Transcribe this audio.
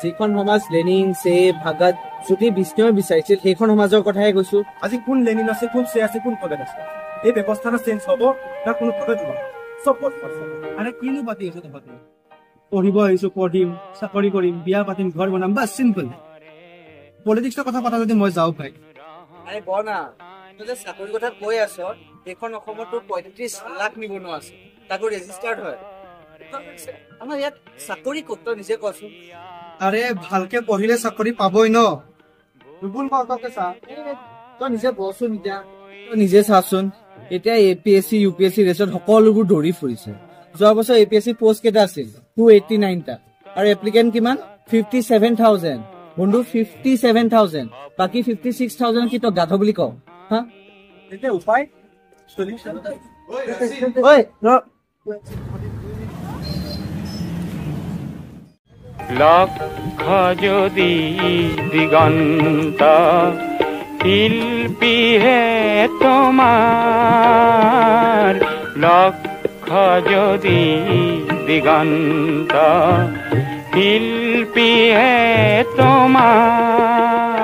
যিখন সমাজ লেনিন চে ভাগত যদি বিষ্ণুৱে বিচাৰিছিল সেইখন সমাজৰ কথাহে কৈছো। আজি কোন লেনিন আছে, কোন চে আছে, কোন পদেত আছে, এই ব্যৱস্থাটো চেঞ্জ হ'ব না কোনো পদেত হ'ব? চব আৰে কিনো পাতি আছো তহঁতে? পঢ়িব আহিছো, পঢ়িম, চাকৰি কৰিম, বিয়া পাতিম, ঘৰ বনাম, বাছ চিম্পল। পলিটিক্সৰ কথা পতা যদি মই যাওঁ ভাই। আৰে বনা তই যে চাকৰিৰ কথা কৈ আছ, এইখন অসমতো ৩৫ লাখ নিবনুৱা আছে, তাকো ৰেজিষ্টাৰ্ড হয়। আমাৰ ইয়াত চাকৰি ক'ত তই নিজে কচোন। আৰে ভালকে পঢ়িলে চাকৰি পাবই ন। ৰুবুল কাকাকে চা, তই নিজে বচোন, এতিয়া তই নিজে চাচোন। এতিয়া APSC UPSC ৰেচত সকলোবোৰ দৌৰি ফুৰিছে। যোৱা বছৰ APSC পোষ্ট কেইটা আছিল? 289টা। আৰু এপ্লিকেণ্ট কিমান? 57,000। বন্ধু 57,000, বাকী 56,000 কি তই গাধ বুলি কওঁ? হা এতিয়া উপায় লক্ষ যদি দিগন্ত শিল্পী হে তোমার, লক্ষ যদি দিগন্ত শিল্পী হে তোমার।